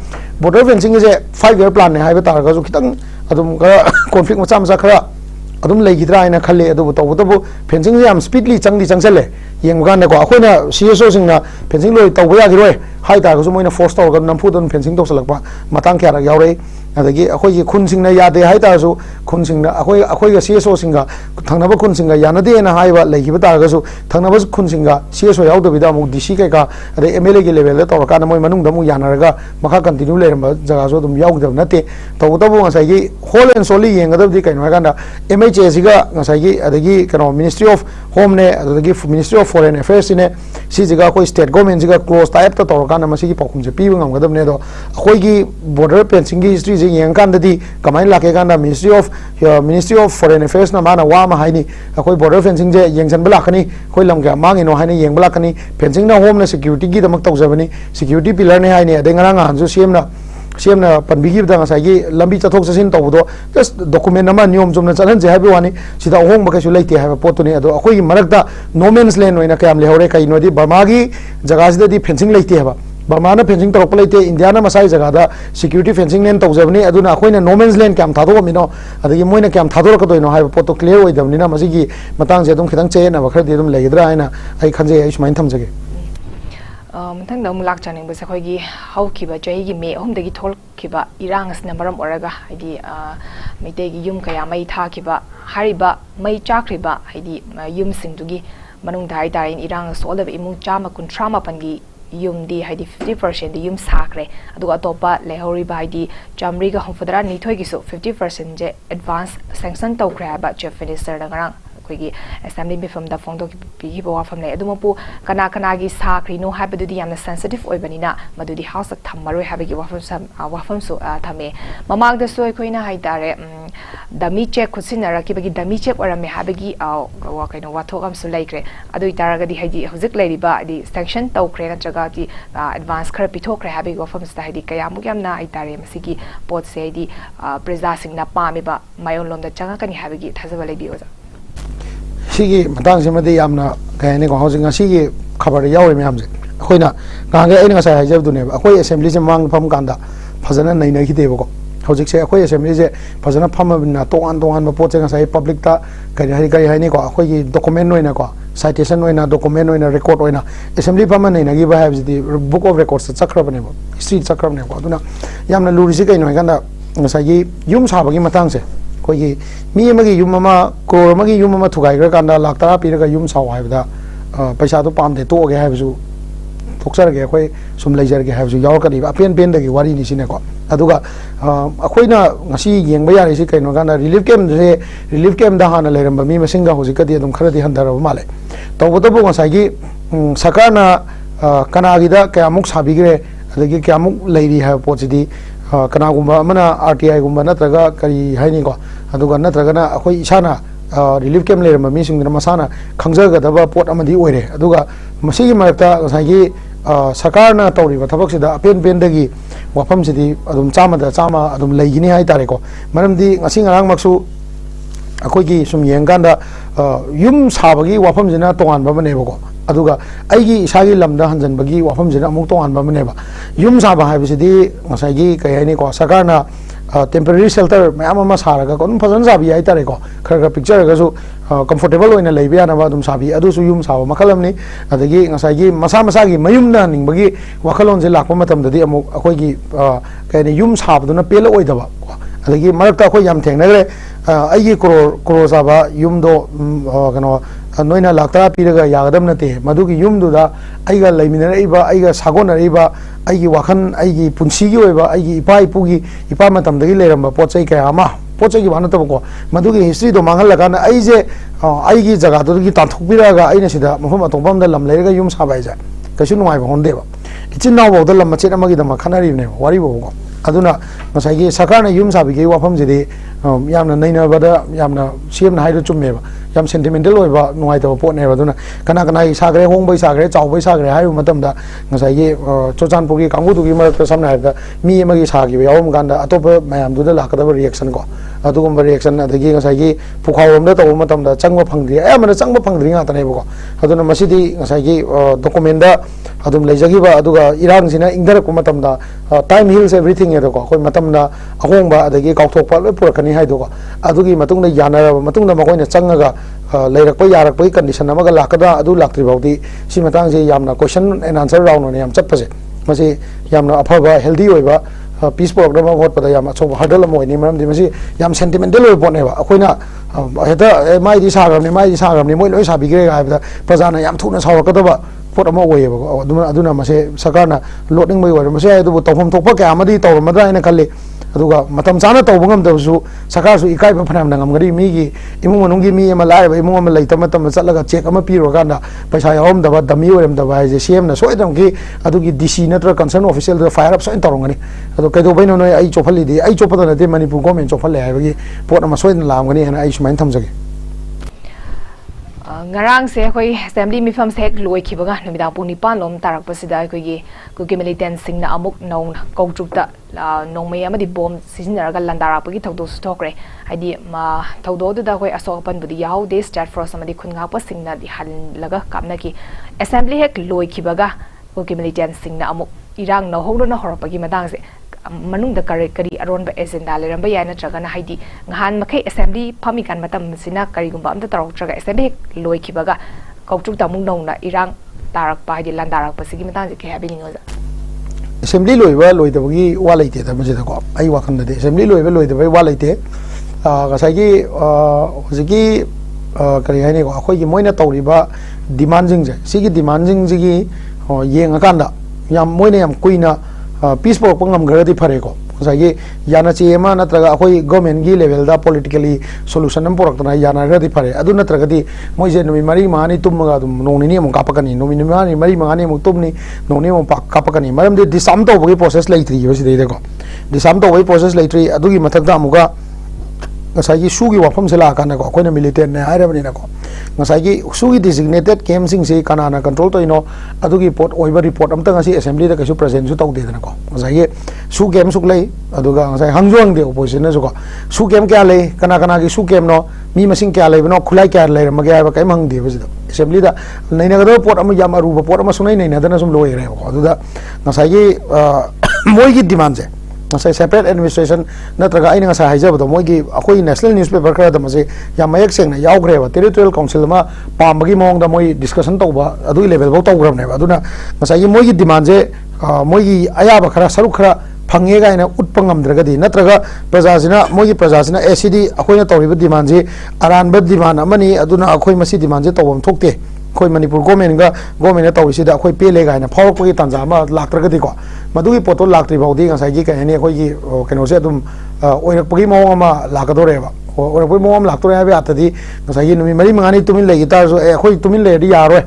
बॉर्डर फेंसिंग जे 5 year plan ने हाइबा तारगाजु खितंग अदुम कॉन्फ्लिक्ट मचा मचा खरा अदुम लेगिद्रा आइना खल्ले अदुबु तौबतबु फेंसिंग याम स्पीडली चंगले येंगगाने को अखोइना सीएसओ सिंगना फेंसिंग लोइ तौबा यागिरोय हाइ तारगाजु मोइना फोर्स तौरगा नमफुदन फेंसिंग तौसलकपा मतंग क्यारा यावरे अदगी अखोइगी खुनसिंगना यादे हाइ तारसु खुनसिंगना अखोइगा सीएसओ सिंगा थंगनबा खुनसिंगा यानदेना हाइबा लेगिबा तारगाजु थंगनबा खुनसिंगा सीएसओ यावदबिदा मु डीसी केका अदे एमएलए की लेवल तौरका मोइ मनुंगदा मु यानरगा मखा कंटिन्यू लेरम जगाजु अदुम यावदब नते तौबतबु ngसाइगी होल एंड सोली येंगदबदि कैनो हागांदा एमएचए सिगा ngसाइगी अदगी कनो मिनिस्ट्री ऑफ होम ने अदगी मिनिस्ट्री ऑफ फॉरेन अफेयर्स ने सी जगह कोई स्टेट गवर्नमेंट सिगा क्लोज टाइप तौरका मसिगी पौखुम से पीबो ngमगदबने दो अखोइगी बॉर्डर फेंसिंग की हिस्ट्री येंगांददी कमाइन लाकेगांदा मिनिस्ट्री ऑफ फॉरेन अफेयर्स ना माना वामा हाइनी अखोय बॉर्डर फेंसिंग जे येंगसनबा लाखनी खोय लमगा मांगिनो हाइनी येंगबा लाखनी फेंसिंग ना होम ना सिक्योरिटी की दमक तौजबनी सिक्योरिटी पिलर ने हाइनी अदे ngara ngan ju सेमना पनबिगिबदा ngसाइगी लंबी चथोक चसिन तौबदो जस्ट डॉक्यूमेंट नमा नियम जुमना चलन जे हाबे वानी सिदा होंग बकैसु लेते हाबे पोतुनी अदो अखोई मरकदा नो मेन्स लैंड ओइना कयाम लेहौरे कइनोदी बर्मागी जगासिददी फेंसिंग लेते हाबा बर्माना फेंसिंग तौरप लेते इंडियाना मसाई जगादा सिक्योरिटी फेंसिंग लेन तौजबनी अदुना अखोइना नो मेन्स लैंड कयाम थादोमिनो अदगी मोइना कयाम थादोरकदोइनो हाबे पोतो क्लियर ओइदबनिना मसिगी मतंग जे दुम खितंग चेना बखरदि दुम लेगिद्रा आइना आई खंजे आई सुमाइन थमजगे मथंग दम लाक चानिंग बस अखोगी हौखिबा चैगी मे अहुमदगी थोलखिबा इरांगसना मरम ओरगा हाइदी मैतेगी युम कया मै थाखिबा हारिबा मै चाखरिबा हाइदी युम सिंगदुगी मनुंग धाइ तारिन इरांग सोलब इमुंग चामा कुंथ्रा मापनगी युमदी हाइदी 50% दी युम साखरे अदुगा तोपा लेहौरिबा हाइदी चामरीगा हमफदरा निथोइगिसु 50% जे एडवांस सैंक्शन तौखरे हाबा चीफ मिनिस्टर दंगरांग अखोगी असेंबली मिफम दा फोंदो की वाफम ले अदुमपु कना कनागी साखरिनो हाबदुदी यामना सेंसिटिव ओइबनिना मदुदी हाउस थममरोय हाबगी वाफम सो थमे ममागदा सो अखोइना हाइतारे दमी चेक खुसिनरकिबगी दमी चेक ओरमे हाबगी कइनो वाथोगम सो लाइक्रे अदुइ तारगदी हाइदी हुजिक लेरिबा आदि सैंक्शन तौखरे नत्रगा दी एडवांस खर पिथोखरे हाबगी वाफम स हाइदी कयामुक यामना हाइतारे मसिगी पोत से हाइदी प्रजा सिंगना पामिबा मायोन लोमदा चंगाकनी हाबगी थाजबा लेबी ओजा सिगी मतंग सिमदि यामना कयने को हाउसिंग सिगी खबर यावे म्यामजे अखोइना गांगे अइना ngasa हाइजबदुने अखोइ असेंबली से मांग फम कांदा फजना नैना खिदेबको हौजिक से अखोइ असेंबली से फजना फमबिना तोंगान पोचे ngasa पब्लिक ता करि हाइने को अखोइ डॉक्यूमेंट ओइना को साइटेशन ओइना डॉक्यूमेंट ओइना रिकॉर्ड ओइना असेंबली फम नैना गी बाहाबजि बुक ऑफ रिकॉर्ड्स चक्रबने हिस्ट्री चक्रबने को अदुना यामना लुरिसि कइनो गांदा ngasa gi yum sabagi matang se कोई मी अमगी युम अमा क्रोर अमगी युम अमा थुगाइग्र कांदा लाख 10 पीरगा युम साव हाइबदा पैसा तो पामदे तोगे हाइबजु थोक्सरगे अखोइ सुम लेजरगे हाइबजु यावकनी अपेन पेन दगी वारी निसिने को अदुगा अखोइना ngasi yengba yari si kaino gana relief camp da hana leramba mi masinga hojikadi adum kharadi handaraba male tawbotabu ngasagi sakarna kanagida kayamuk sabigre adagi kayamuk leiri ha pochidi कनागुम्बा अमना RTI गुम्बा नत्रगा करी हाइनी को अदुगा नत्रगना अखोइ इसाना relief camp लेरम मिसिंगना मसाना खंगजगदबा pot अमदी ओइरे अदुगा मसिगी मरक्ता गसागी सरकारना तौरिबा थबकसिदा open पेनदगी वाफमसिदी अदुम Chama अदुम लेगिनी high तारेको मरमदी ngasi ngarang maksu अखोइगी सुम येंगांदा yum साबगी वाफमजिना तोंगानबा बनेबको अदुगा आइगी इसागी lambda हंजनबगी वाफमजिना अमुक तोंगानबा बनेबा yum साबा हाइबसिदी ngसाइगी कयहाइनी को सरकारना temporary shelter ma'am अमा सारगा को फजन साबी है तारे को खर पिक्चर गसु comfortable होइना लेबे याना बा साबी अदुसु युम साबा मखलमनी अदगी ngसागी मसा मसागी मयुमना निंबगी वाखलोन जे लाखो मतमददी अमु अखोगी कने युम साबदुना पेल ओइदबा अदगी मरक्ता अखोय याम थेंगनगरे अइगी करो साबा युमदो कनो नोइना लाक्ता पीरगा यागदम नते मदुगी युमदुदा अइगा लेमिनरइबा अइगा सागोनरइबा अइगी वाखन अइगी पुंसीगी ओइबा अइगी इपा इपुगी इपा मतमदगी लेरंबा पोचै कयामा पोचैगी वानतबको मदुगी हिस्ट्री दो मांगल लगाना अइजे अइगी जगह दुगी तांथोकबिरागा अइना सिदा मफम अतोपमदा लम लेरगा युम साबाइजा कछु नुवाइबा होंदेबा इचिन नाव बौदा लम मचेत अमगी दमा खनारिबने वारी बोको अदुना मसाइगी सरकारना युम साबिगे वाफम जिदे यामना नैनबदा यामना सीएमना हाइदो चुम्मेबा याम सेंटिमेंटल होइबा नुवाइतबा पोटनेबा अदुना कना कना सागरे होंबै सागरे चावबै सागरे हाइबा मतमदा ngसाइगी चोचानपुगी कांगुदुगी मरक्ता समना हाइबा मी अमगी सागिबा यावम गांदा अतोप मयामदुदा लाकदबा रिएक्शन को अदुगुम्बा रिएक्शन अदगी ngसाइगी पुखावमदा तब मतमदा चंगबा फंगद्रि अयामना चंगबा फंगद्रि ngaतनेबको अदुना मसिदी ngसाइगी डॉक्यूमेंटदा अदुम लेजगिबा अदुगा इरांगसिना इंगदरको मतमदा टाइम हील्स एवरीथिंग एदको कोइ मतमदा अहोंबा अदगी काउथोकपा लो पुरकनी हाइदोको अदुगी मतुंगदा यानारबा मतुंगदा मकोइना चंगगा लेरक यारक कंडीशन लाकदा लाक्ट्रीबाउदी सी मतंगसे यामना क्वेश्चन एंड आंसर राउंड ने याम चटपसे मसे यामना अफब हेल्दी होइबा पीस प्रोग्राम होटपदा याम अचोब हर्डल मोइनी मरमदि मसे याम सेंटिमेंटल होइ पोनेबा अखोइना हेदा माइदि सागरमनि मोइ लोइ साबिग्रे गायबदा प्रजाना याम थुना सावरकदबा पोट अमा ओइबा अदुना मसे सरकारना लोडिंग मै ओइर मसे अदुबु तौफम थोपा क्या अमदि तौरमदा हैना खल्ले अदुगा मतम चाना तौब ngam सरकार सु इकाइबा फनाम ngam मीगी इमुंग मनुंगी मी अमा लाइबा इमुंग अमा लैत मतम चलगा चेक अमा पीरो गांदा पैसा यावम दबा दमी ओरम दबा जे सीएम ना सोइदम की अदुगी डीसी नत्र concern official the fire up सोइन तौरंगनी अदु कैदो बैनो नोय आई चोफली दी आई चोपदा नते मणिपुर गवर्नमेंट चोफले हाइबगी पोट अमा सोइन लामगनी हना आई सुमाइन थमजगे ngarang se khoi assembly mifam se loi khibaga numidang pung nipan lom tarak pasida khoi gi kuki militant sing na amuk nong koutruk ta nongmei amadi bom sizinaraga landara pagi thawdo stokre haidi ma thawdo du da khoi asok pan budi yahu de start for samadi khunga pa sing na di hal laga kapna ki assembly hek loi khibaga kuki militant sing na amuk irang na hongdo na horopagi madang se manung da kari kari aron ba agenda le ramba yana traga na haidi ngahan makai assembly phami kan matam sina kari gumba amta tarok traga assembly loi khibaga kautruk tamung nong na irang tarak pa haidi landarak pa sigi matang ke habi ningoza assembly loi da bagi wa laite da mje da ko ai wa khan da assembly loi da bai wa laite ga gi hojigi kari haini ko akhoi gi moina tawriba demand jing je sigi demand jing ji yeng akanda yam moina yam kuina peace pok pangam garadi phare ko sagi yana chi ema natraga akoi government gi level da politically solution am porak na yana garadi phare adu natraga di moi je nomi mari mani tumga dum nongni ni mo kapakani nomi mani mari mani mo tumni nongni mo kapakani maram de disam to bogi process lai tri yosi de ko disam to bogi process lai tri adu gi mathak da amuga ngasai sugi wafam sela kana ko koina militant ne hairabani na ko ngasai sugi designated camp sing se kanana control to ino adugi pot oiba report amta ngasi assembly da kasu present su tau de na ko ngasai su camp su lei aduga ngasai hangjuang de opposition na ko su camp kya lei kana gi su camp no mi masing kya lei no khulai kya lei ma kya ba kai mang de basi assembly da nei na ga pot am yam aru pot am sunai nei na da na sum loi re ko aduda ngasai moi gi demand je ngasai separate administration natraga aina ngasai haijabado moigi akoi national newspaper kara da mase ya mayak seng na yaugre ba territorial council ma pambagi mong da moi discussion tauba adu level bo taugram ne aduna ngasai moigi demand je moigi ayaba khara saru khara phange ga ina utpangam dragadi natraga prajasina moigi prajasina acd akoi na tawriba demand je aran ba demand amani aduna akoi masi demand je tawam thokte khoi manipur government tawisi da khoi pele ga ina phawak gi tanja ma laktragadi ko मधुगी पोतो लाक्ट्री बाउदी ngसाई कहने अखोई कनो से तुम ओइरपगी मोंग अमा लाकदोरेबा ओइरपगी मोंग लाक्तोरे हाबे आतदी ngसाई नुमी मरी मंगानी तुमिन लेगी तारसो अखोई तुमिन लेदी यारोय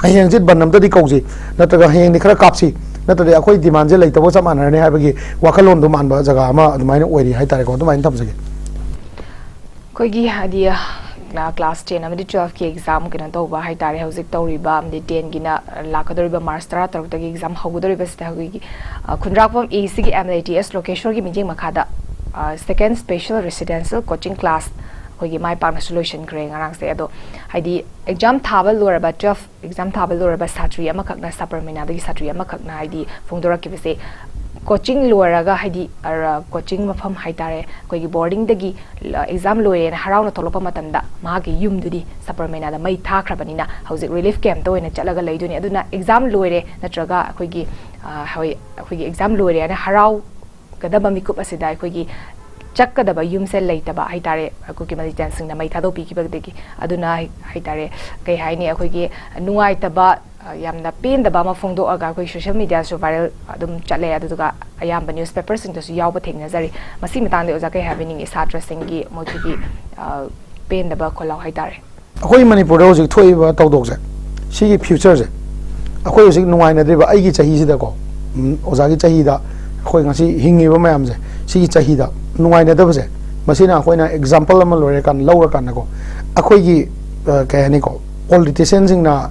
हयेंग जित बनमतदी कौजी नत्रगा हयेंग नि खरा कापसी नत्रदे अखोई डिमांड जे लेतबो समानरने हाबगी वाखलोन दु मानबा जगह अमा अदुमाइना ओइरी हाय तारे को अदुमाइन थमसगे कोइगी Hadiya class 10 amadi 12 ki exam kina to ba hai tare hauzik tawriba amdi 10 gina lakadoriba march 13 ta exam hawdoriba sta hogi khunrakpam SECY MLATS location gi mijing makhada second special residential coaching class hogi mai pa solution kre ngarang se ado haidi exam thabal loraba 12 exam thabal loraba satri ama khakna saparmina dagi satri ama khakna haidi phongdora ki bese coaching loiraga haidi coaching mafam haitare koi boarding dagi exam loire na harauna tholopa matamda magi yum dudi supermena da mai thakhrabanina hauzik relief camp to ina chalaga leiduni aduna exam loire natraga koi gi exam loire na harau kadaba mikup asida koi gi chakadaba yumse leitaba haitare akuki mali dancing na mai thado pi kibagdegi aduna haitare kai haini akogi nuai taba yamna pin da bama phongdo aga koi social media so viral adum chale aduga ayamba newspaper sing to yawba thengna zari masi mitang de oja kai happening is addressing gi mogi pin da ba kholau haitare akoi manipur ho jik thoi ba tawdok je sigi future je akoi jik nuai na de ba ai gi chahi sida ko oja gi chahi da akoi ngasi hingi ba mayam je sigi chahi da nuai na da ba je masina akoi na example am lore kan law kan ko akoi gi kai ni ko politicians sing na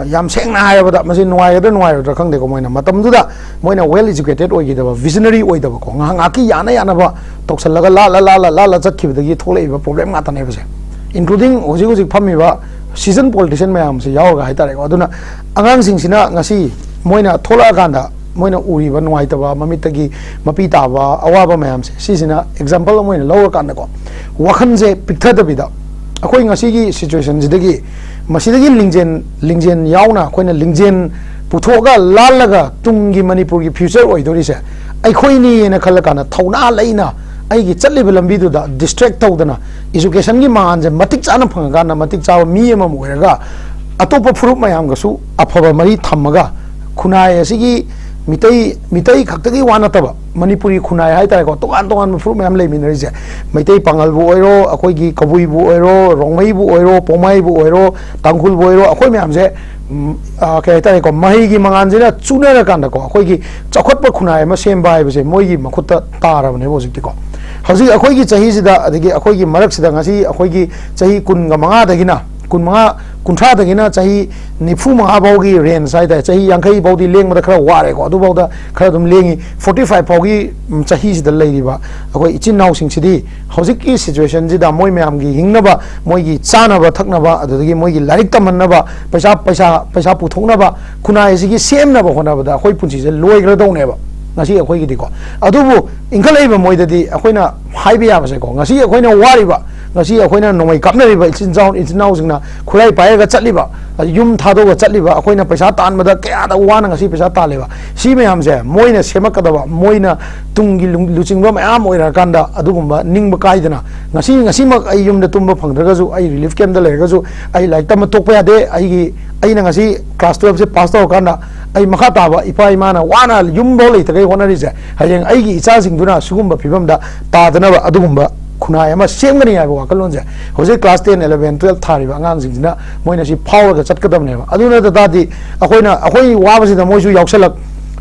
yam seng na hayabada masi nuai da khang de ko moina matam du da moina well educated oi gi da visionary oi da ko nga ki yana ba toksal laga la chat ki da gi tholei ba problem nga ta ne ba se including hoji phami ba season politician mayam se yaw ga haitare ko aduna angang sing sina ngasi moina thola ganda moina uri ba nuai ta ba mamit gi mapi ta ba awa ba mayam se si sina example moina law kan ko wakhan je piktha da bi da akoi ngasi gi situation jidagi masidagi lingjen yauna koina lingjen puthoga lalaga tungi manipur gi future oi dori se ai khoini ena khalakana thauna leina ai gi chatli lambi du da distract tawdana education gi man je matik chana phanga na matik chaw mi ema moiraga atopa furup mayam ga su aphaba mari thamaga khunai asigi mitai khaktagi wana taba manipuri khunai hai tare ko tokan furup mayam lei minari je mitai pangal bu oiro akoi gi kabui bu oiro rongmai bu oiro pomai bu oiro tangkhul bu oiro akoi mayam je kai tare ko mahi gi mangan jena chunara kan ko akoi gi chakhot pa khunai ma sem bai be je moi gi makhut ta ra ne bojik ko haji akoi gi chahi sida adigi akoi gi marak sida ngasi akoi gi chahi kun ga manga dagina kun manga kunthra dagina chahi nifu manga bawgi ren sai da chahi yankai bawdi leng ma khara ware ko adu bawda khara dum lengi 45 bawgi chahi sida leiriba akoi ichin naw sing sidi hojik ki situation jida moi myam gi hingna ba moi gi chana ba thakna ba adagi moi gi larik tamanna ba paisa puthokna ba kunai sigi semna ba hona ba da akoi punchi je loi gra dong ne ba ngasi akoi gi diko adubu ingalai ba moi dadi akoina haibe ya ba se ko ngasi akoina wari ba ngasi akoina nomai kapna ri ba ichin naw sing na khulai pai ga chatli ba yum thado ga chatli ba akoina paisa tan ma da kya da wana ngasi paisa ta le ba si me am je moina semak ka da ba moina tungi luching ba ma am oira kanda adugumba ningba kaidana ngasi mak ai yum da tumba phangdaga ju ai relief camp da le ga ju ai like tam tok pa ya de ai gi ai na ngasi class 12 se pass to kanda ai makha ta ba ipa imana wana yum bo le ta kai honari je hayeng ai gi icha sing duna sugumba phibam da ta dana ba adugumba khunai ama semgani ya ba kalon je hoje class 10 11 12 thari ba ngang sing na moina si power ga chatkadam ne ba aduna da di akoi wa ba si da moisu yauksalak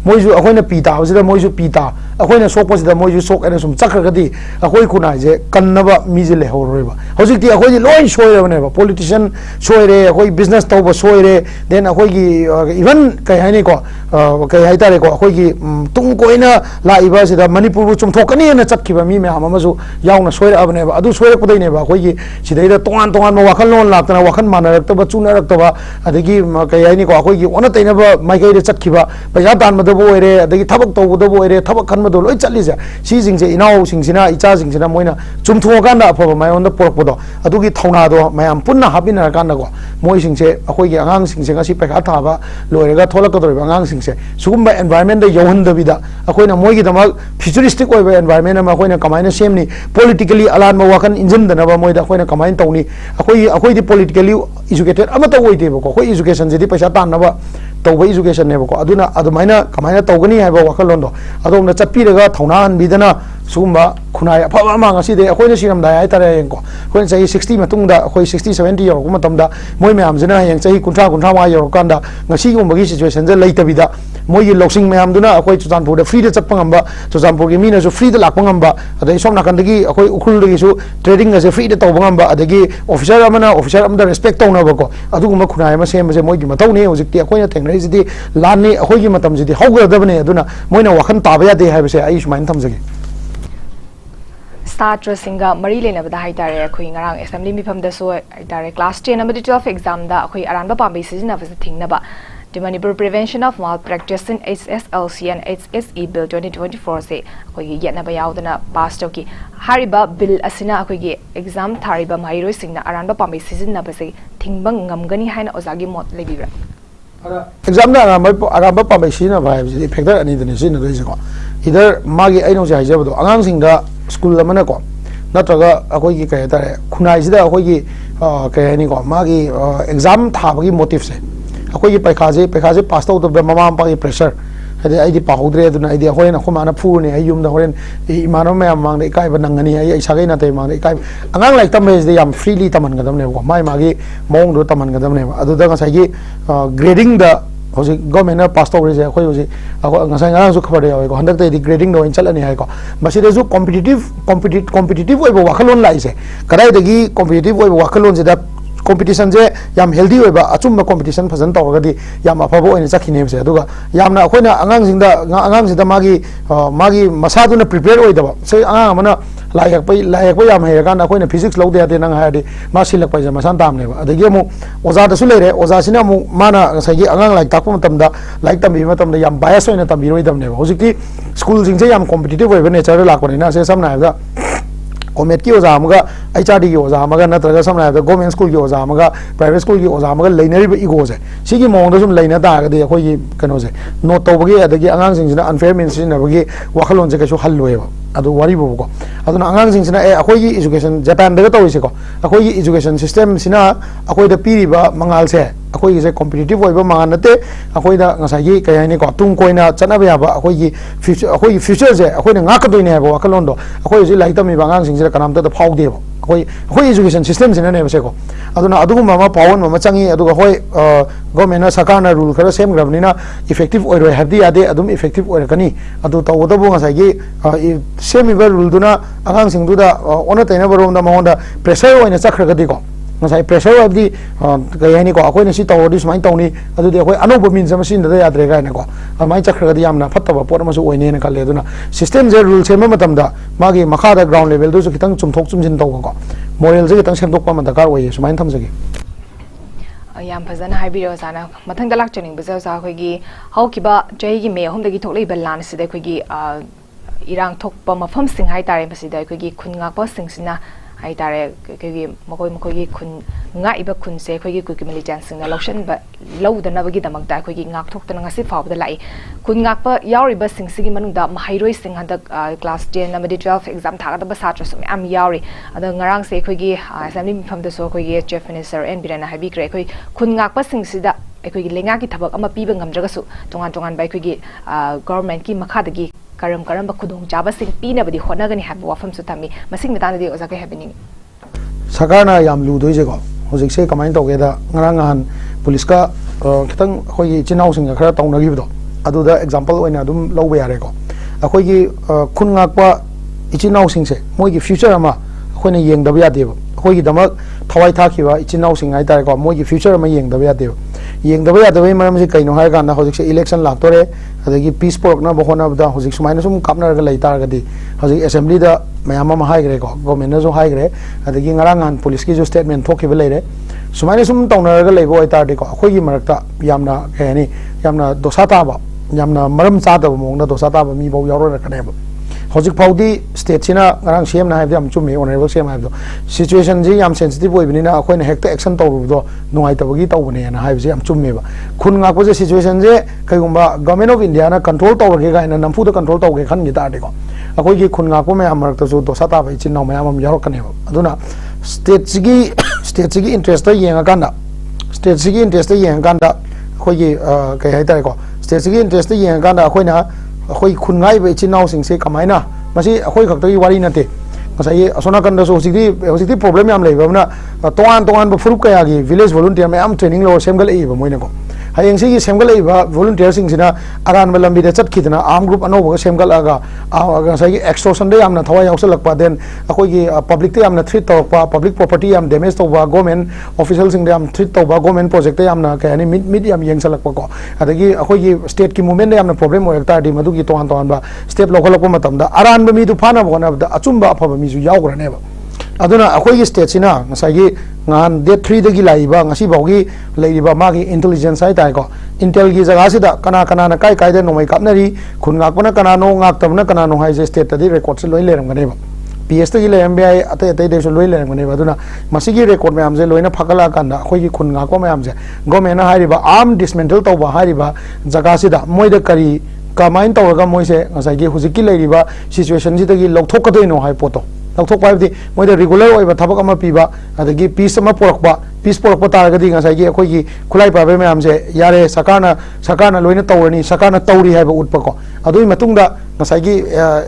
moisu akoina pita hosida moisu pita akoina sokpa sida moisu sok ene sum chakragadi akoi kunai je kannaba mije le horreba hojikti akoi loi soire bane ba politician soire akoi business tawba soire then akoi gi even kai haini ko kai haitare ko akoi gi tung koina la iba sida manipur bu chum thokani na chakkiba mi me hamasu yauna soire abane ba adu soire kodai ne ba akoi gi sidaida tongan ma wakal non laktana wakal manarak taba chunarak taba adagi kai haini ko akoi gi ona taina ba maikai de chakkiba paisa tan boire adagi thabak tawda boire thabak khanma do loi chatli ja si jing je inau sing sina icha jing sina moina chumtho kan da phaba mai on da porok podo adugi thauna do mayam punna habina kan da ko moi sing se akoi gi angang sing se ngasi pekha tha ba loire ga tholak do ba angang sing se sugumba environment da yohun da bida akoi na moi gi damal futuristic oi ba environment ma akoi na kamaina semni politically alan ma wakan injin da na ba moi da akoi na kamain tawni akoi di politically educated ama ta oi de ba ko akoi education je di paisa tan na ba tawba education ne ba ko aduna adumaina kamaina tawgani hai ba wakal londo adom na chappi daga thauna han bidana sugumba khunai aphaba ma ngasi de akoi na siram da ai tare yen ko akoi chai 60 matung da akoi 60 70 yor ko matam da moi me am jena yang chai kuntra ma yor kan da ngasi gum bagi situation je lei tabida moi gi loksing me am duna akoi chujanpur da free da chappa ngamba chujanpur gi mina su free da lakpa ngamba adai som na kan dagi akoi ukhul dagi su trading ga je free da tawba ngamba adagi officer amda respect tawna ba ko aduguma khunai ma sem je moi gi matau ne hojikti akoi na thengnai jidi lani akoi gi matam jidi haugra da bane aduna moina wakhan taba ya de hai base ai sumain thamjage start singa mari lena bada haitare khoi ngarang assembly mi pham da so haitare class 10 amadi 12 exam da khoi aran ba pambe sijina bas thingna ba the Manipur Prevention of Malpractice in HSLC and HSE Bill 2024 se akogi yetna ba yaudana pass toki hariba bill asina akogi exam thariba mairoi singna aranba pambi season na base thingbang ngamgani haina ozagi mot legibra exam na aramba pambi sina ba factor ani dene sina doi ko either magi aino jai jabdo angang singda school lamana ko natraga akogi kay tare khunai sida akogi kay ni ko magi exam thabagi motive se akogi paikhaje pass to mama pa pressure hade ai di pahodre aduna ai di horen khomana phurni ai yum da horen imano me amang de kai banangani ai sagai na te mang de kai angang like tam de yam freely taman gadam ne ko mai magi mong do taman gadam ne adu da ngasai gi grading da hoji government pass to re khoi hoji ngasai ngang su khabar de ko handak te di grading do in chalani hai ko basi de ju competitive oi bo wakhalon lai se kadai de gi competitive oi bo wakhalon je da competition je yam healthy oiba achumba competition phazan tawragadi yam afabo oina chakhine se aduga yamna akoina angang singda magi masaduna prepare oidaba se anga mana layak pai yam he kan akoina physics lode ade nang haidi ma silak pai masan tamne ba adagi mu oza da su leire oza sina mu mana sagi angang like takpu matamda like tambi matamda yam bias oina tambi roidamne ba hojiki school jingje yam competitive oiba nature lakoni na se samna da Government ki oza amaga HRD ki oza amaga natraga samna da government school ki oza amaga private school ki oza amaga lainari ba ego se sigi mong da sum laina da ga de khoi gi kano se no to bagi adagi angang sing sina unfair means sina bagi wakhalon je ka shu halloe ba adu wari bu ko aduna angang sing sina akhoi gi education Japan da to ise ko akhoi gi education system sina akhoi da piri ba mangal se akhoi gi se competitive oi ba mangan nate akhoi da ngasai gi kaya ni ko tung koina chana ba ba akhoi gi future je akhoi na ngak doi ne ba wakhalon do akhoi ji lai tami ba angang sing kanam ta phau de hoi education system sina ne base ko aduna adugu mama pawon mama changi aduga hoi government na sakar na rule khara sem grabni na effective oi roi habdi ade adum effective oi kani adu taw da bu ngasai gi semi ba rule duna angang sing du da ona taina barom da mahonda pressure oi na chakhra ga di ko ngasai pressure abdi kaya ni ko akoi na si taw di smain taw ni adu de hoi anoba min sama sin da ya dre ga ne ko mai chakhra ga di yamna phattaba pot ma su oi ne na kale duna system je rule sema matam da magi makha da ground level du su kitang chumthok chumjin taw ko moral je kitang semdok pa ma dakar oi sumain thamjagi yam phazana haibiro sana mathang da lak chaning baza sa khoi gi haukiba jai gi me hom da gi thoklei balan sida khoi gi irang thokpa mafam sing hai tare basida khoi gi khunga pa sing sina hai tare khoi gi khun nga iba khun se khoi gi ku militant sing na lotion ba lo da na ba gi damak da khoi gi ngak thok ta ngasi faw da lai khun ngak pa yauri ba sing sigi manung da mahairoi sing handa class 10 amadi 12 exam thaga da ba satra sum am yauri ada ngarang se khoi gi assembly pham da so khoi gi chief minister and birana habi kre khoi khun ngak pa sing sida khoi gi lenga ki thabak ama pi ba ngamdraga su tongan bai khoi gi government ki makha da gi karam ba khudong jaba sing pina badi hona gani have wafam su tami masing metana di oza ka happening sakarna yam lu doi je ko hojik se kamai to ge da ngarang han police ka khitang khoi gi chinau sing khara tong na gi do adu da example oina dum lo ba yare ko akhoi gi khun ngak pa ichinau sing se moi gi future ama khoi na yeng da ba de ba khoi gi damak thawai tha ki ba ichinau sing ai ta ko moi gi future ama yeng da ba de yeng da ba de maram se kaino hai ga na hojik se election lak tore adagi peace pork na bohona da hojik sumaina sum kapna ga lai tar ga di hojik assembly da mayama ma hai gre ko government na jo hai gre adagi ngarangan police ki jo statement thoki ba lai re sumaina sum tawna ga lai bo ai tar de ko akhoi gi marakta yamna kayani yamna dosa ta ba yamna maram cha da mong na dosa ta ba mi bo yaro ra kane ba hojik paudi state sina ngarang cm na haibda am chumi honorable cm haibdo situation ji yam sensitive oi bini na akhoi na hekta action taw do nungai tabagi taw bune na haibje am chumi ba khun nga ko je situation je kaigumba government of india na control taw ge ga na namfu da control taw ge khan gi ta de ko akhoi gi khun nga ko me amar ta so do sa ta bai chin naw me am yaro kane ba aduna state gi interest ta yenga kanda state gi interest ta yenga kanda akhoi gi kai hai ta ko state gi interest ta yenga kanda akhoi na akhoi khun ngai be chinau sing se kamaina masi akhoi khaktai wari nate ngasai asona kan da so hositi problem yam lei bamna toan ba furup kaya gi village volunteer me am training lo semgal ei ba moina ko hayeng si gi semgal ei ba volunteer sing sina aran balambi da chat khidna arm group ano ba semgal aga ngasai gi extortion de amna thawai yausal lakpa den akhoi gi public te amna threat to pa public property am damage to ba government officials sing de am threat to ba government project te amna kayani mid yam yeng salakpa ko adagi akhoi gi state ki movement de amna problem o ekta di madu gi toan ba step lokal ko matam da aran ba mi du phana ba na da achumba apha ba mi ju yaw gra ne ba aduna akhoi gi state sina ngasai gi ngan date 3 dagi laiba ngasi bawgi laiba magi intelligence ai tai ko Intel की जगह से कना कना कई कई नोई कापनरी खुन गापना कनानो गातबना कनानो है स्टेट रेकॉर्ड से लोई लेरमगनेब PS की लेरम भी अतई अतई देशो लोई लेरमगनेब मसीगी रेकॉर्ड मैम से लोइना फगला कांदा अखोई खुन गाको मैम से गवर्नमेंट हाइरिबा आर्म डिसमेंटल तौबा हाइरिबा जगह से मोइद करी कमाइन तौरगा मोइसे ngसाइगी हुजिकी लेरिबा सिचुएशन सिदगी लौथोकदोइनो हाइ पोतो लौथोक पाइबदि मोइद रेगुलर ओइबा थबक अमा पीबा अदगी पीस अमा पोरकबा पीस पोरकबा तारगदी ngसाइगी अखोइगी खुलाई पाबे मैम से यारे सरकारना लोइना तौरनी सरकारना तौरी हाइबा उटपको अदुई मतुंगदा ngसाइगी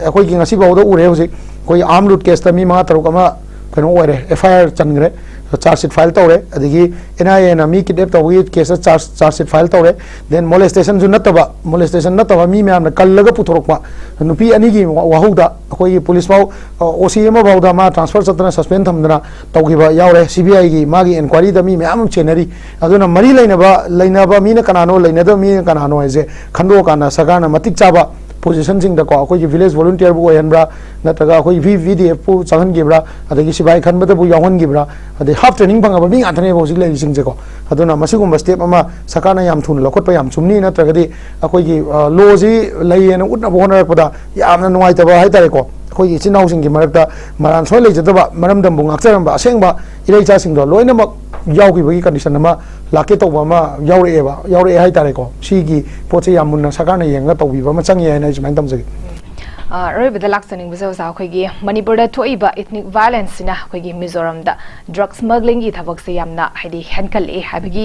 अखोइगी ngasi बाउदो उरे हुजिक कोई आर्म लूट केस तमी मा तरुक अमा कनो ओरे FIR चनग्रे चार्जशीट फाइल तौरे अदगी NIA ना मी किडनैप तौगी केस चार्जशीट फाइल तौरे देन मोलेस्टेशन जो नतबा मी मैम कल्लगा पुथोरकपा नुपी अनिगी वाहुदा अखोई पुलिस पाउ OCM बाउदा मा ट्रांसफर चतना सस्पेंड थमदना तौगिबा यावरे CBI की मागी इंक्वायरी द मी मैम चेनरी अदुना मरी लेनबा मीना कनानो लेनद मी कनानो हैजे खंदो काना सरकारना मतिक चाबा पोजिशन को अखोई विलेज वॉलंटियर बु ओयनब्रा नतगा अखोई VDF पु चाहनगिब्रा अदगी सिबाई खनबदबु यावनगिब्रा अदे हाफ ट्रेनिंग फंगबा मी आथने होजिक लेरिसिंग को अदुना मसिगुम स्टेप अमा सरकारना याम थुन लखोटपा याम चुमनी नत्रगदी अखोई लॉजी लैयेन उटना होनरपदा यामना नुवाइतबा हाइतारेको अखोई चिनाउसिंग की मरकता मरान सोय लेजदबा मरमदम बु ngakjaramba asengba इलेचा सिंगदो लोइनमक याउगिबगी कंडीशन अमा लाके तौबा अमा याउरे हाइतारेको सिगी पोचे याम मुन्ना सरकारना येंगा तौबिबा मा चंगी हाइना जुमाइन तमजगी रोइबदा लाक्सनिंग बजा अखोइगी मणिपुर थोइबा इथनिक वायलेंस सिना अखोइगी मिजोरम दा ड्रग स्मगलिंग की थबक से यामना हाइदि हेनकले हाइबगी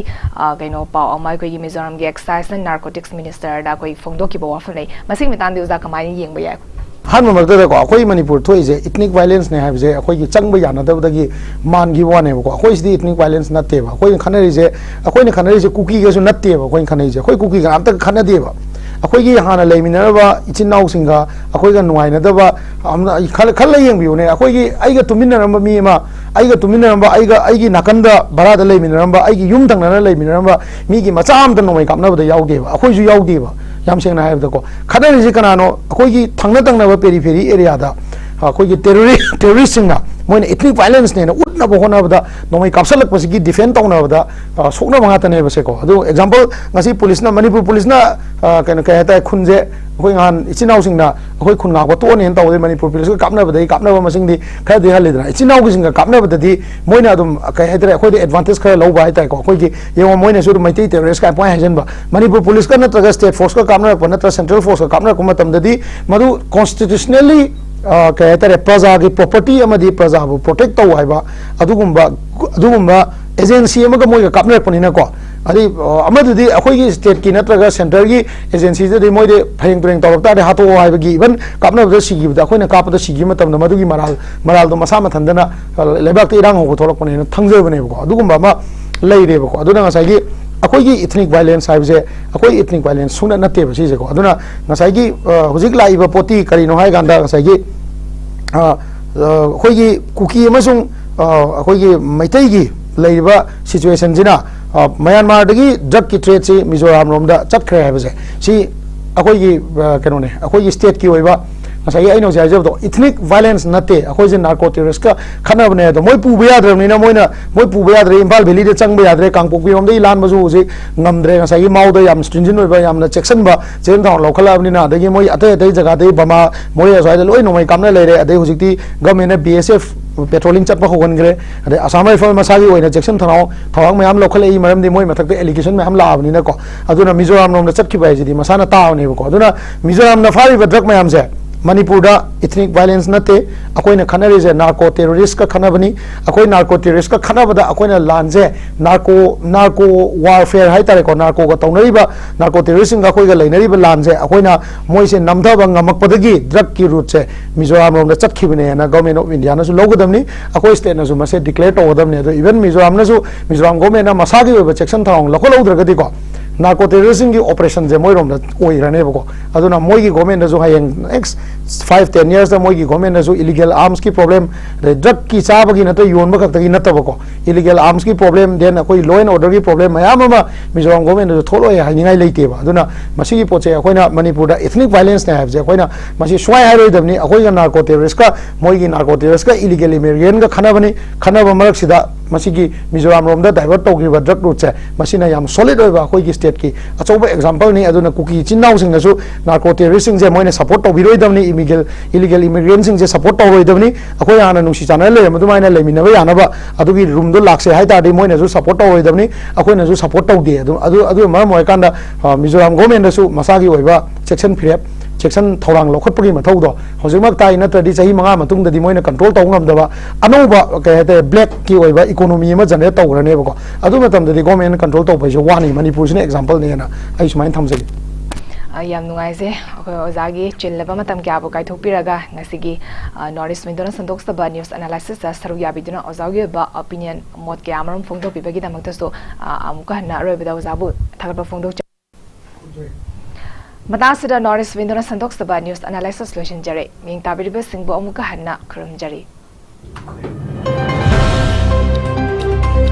कइनो पाव अमा अखोइगी मिजोरम गे एक्साइज एंड नार्कोटिक्स मिनिस्टर दा कोइ फोंगदोकी बो वाफनै मसिंग मितांदि उजा कमाइ येंबा याय हान मरदको अखोई मणिपुर थोइजे इथनिक वायलेंस ने हाइबजे अखोई चंग यानदबदगी मानगी वानेबको अखोई सिदि इथनिक वायलेंस नत्तेबा अखोई खनरिजे कुकी गेसु नत्तेबा अखोई खनरिजे अखोई कुकी गा अमत खनदेबा अखोई हाना लेमिनरबा इचिनाउ सिंगा अखोई गा नुवाइनदबा खल येंबिउने अखोई आइगा तुमिनरम मी मा आइगा तुमिनरम आइगी नाकंदा बरादा लेमिनरम आइगी युम थंगना लेमिनरम मीगी मचा अमत नोमै कापनबदा याउदेबा अखोइजु याउदेबा याम सेंगना हाइबदको खनरिजे कनानो अखोई थंगना तंगनबा पेरीफेरी एरियादा अखोई टेररिस्ट सिंगा मोइन इथनिक वायलेंस ने उतना होनाबदा नोमै कापसलकपसिगी डिफेंड तौनाबदा सोकना मंगातने बसेको अदो एग्जांपल ngasi पुलिस ना मणिपुर पुलिस ना कने कहता खुनजे अखोई गान इचिनाउ सिंगना अखोई खुनगा को तो ने तौदे मणिपुर पुलिस का कापनाबदा मसिंगदी खै दे हालेदना इचिनाउ की सिंगा कापनाबददी मोइना अदुम कहैतरे अखोई एडवांटेज खै लौबा हाइताइ को अखोई येंगो मोइना सु मैतै टेररिस्ट का पॉइंट हाइजनबा मणिपुर पुलिस का नत्रगा स्टेट फोर्स का कापनाबा नत्र सेंट्रल फोर्स का कापनाबा मतमददी मदु कॉन्स्टिट्यूशनली कहते प्रजा की प्रॉपर्टी प्रजा प्रोटेक्ट तौ एजेंसी मोई कापनरपनीको अदी स्टेट की नत्रगा सेंटर की एजेंसी मोई फरें तुरें तौरतारे हाथो है इवन कापनबद सिगीबद अखोइना कापद सिगी मदुगी मराल मसा मथंदना लेबाक इरांग हो थोरकपने थंगजबनेबको अदुगुंबा अमा लेरेबको अदुना ngसाइगी अखोइगी इथनिक वायलेंस हाइबजे अखोइ इथनिक वायलेंस सुना नत्तेब सिजेको अदुना ngसाइगी हुजिक लाइबा पोती करिनो हाइ गांदा ngसाइगी अखोइगी कुकी अमसुंग अखोइगी मैतैगी लेरिबा सिचुएशन जिना म्यांमार दगी ड्रग की ट्रेड से मिजोराम रोमदा चटखरे हाइबजे सी अखोइगी कनोने अखोइगी स्टेट की होइबा ngसाइ आइनो जायजबदो इथनिक वायलेंस नत्ते अखोइजे नार्को टेररिस्ट का खनबने अदो मोइ पुबा याद्रबनिना मोइ पुबा याद्रे इम्फाल भेली दे चंगबा याद्रे कांगपोकपी रोमदे लान बजु हुजि ngमद्रे ngसाइ माउदो याम स्ट्रिंजेंट होइबा यामना चेक्सनबा जेन थाउ लौखलाबनिना अदगी मोइ अतै जगह बमा मोइ असवाइदे लोइ नोमै कामना लेरे अदे हुजिकती गवर्नमेंट BSF पेट्रोलिंग चटपा होगनग्रे अदे असम राइफल मसागी ओइना जेक्सन थवांग मयाम लौखले ई मरमदि मोइ मथकते एलिगेशन मयाम लाबनिना को अदुना मिजोराम रोमदा चटखिबा जिदि मसाना तावनेबको अदुना मिजोराम ना फारिबा ड्रग मयाम से मणिपुर इथनिक वायलेंस नते अखोइना खनरिजे नार्को टेररिस्ट का खनबनी अखोइ नार्को टेररिस्ट का खनबदा अखोइना लानजे नार्को वारफेयर हाइतारेको नार्को का तौनरिबा नार्को टेररिस्ट का अखोइगा लेनरिबा लानजे अखोइना मोइसे नमथबा ngमकपदगी ड्रग की रूट से मिजोराम रोमदा चटखिबने ना गवर्नमेंट ऑफ इंडिया नसु लोगदमनी अखोइ स्टेट नसु मसे डिक्लेयर तौगदमने अदो इवन मिजोराम गवर्नमेंट ना मसागी ओइबा सेक्शन थाउंग लखोलौद्रगदी को नार्को टेररिज्म की ऑपरेशन जे मोइरोम ओइरनेबको अदुना मोइगी गवर्नमेंट जो हायंग नेक्स्ट 5-10 years दा मोइगी गवर्नमेंट जो इलीगल आर्म्स की प्रॉब्लम ड्रग की चाबगी नत योनब खतगी नतबको इलीगल आर्म्स की प्रॉब्लम देन कोई लॉ एंड ऑर्डर की प्रॉब्लम मयाम मिजोराम गवर्नमेंट जो थोलो हाइनिंगाई लेतेबा अदुना मसिगी पोचे अखोइना मणिपुर दा इथनिक वायलेंस ने हाइबजे अखोइना मसि स्वाय हाइरोइदबनी अखोइगा नार्को टेररिस्ट का मोइगी नार्को टेररिस्ट का इलीगल इमिग्रेंट का खनबनी खनब मरक सिदा मसीगी मिजोराम रोम दा डाइवर्ट तौगिबा ड्रग रूट से मसीना याम सॉलिड ओइबा अखोइगी स्टेट की अचौबा एग्जांपल नि अदुना कुकी चिन्नाउ सिंग नसु नार्को टेररिस्ट जे मोइने सपोर्ट तौबिरोइदबनी इलीगल इमिग्रेंट सिंग जे सपोर्ट तौरोइदबनी अखोय हाना नुसी चाना ले मदुमाइना लेमिनबा यानबा अदुगी रूम दो लाक्से हाइ तादि मोइने जु सपोर्ट तौरोइदबनी अखोइना जु सपोर्ट तौदे अदु मरम ओइकांदा मिजोराम गवर्नमेंट दसु मसागी ओइबा सेक्शन फिरेप सेक्शन थौरांग लौखटपगी मथौदो हौजिकमक ताइ नत्रदि चाहि मंगा मतुंगदि मोइना कंट्रोल तौ ngамदबा अनौबा कहेते ब्लैक की ओइबा इकोनॉमी अमा जनरेट तौरनेबको अदु मतमदि गवर्नमेंट कंट्रोल तौबैसे वानी मणिपुर सिने एग्जांपल नेना आई सुमाइन थमजगे याम नुंगाइजे अखोय ओजागी चिल्लबा मतम क्याबो काइथोपिरागा ngasiगी नॉर्थ ईस्ट विंडोना संदोक्सबा न्यूज एनालिसिस सरु याबिदुना ओजागी बा ओपिनियन मोड के आमरम फोंदो पिबगी दमक्तसो अमुका हना रोइबदा ओजाबु थागबा फोंदो मतासिदा नॉर्थ ईस्ट विंडोना संदोक्सबा न्यूज एनालिसिस लोशन जरे मिंग ताबिरिबे सिंगबो अमुका हना खरम जरे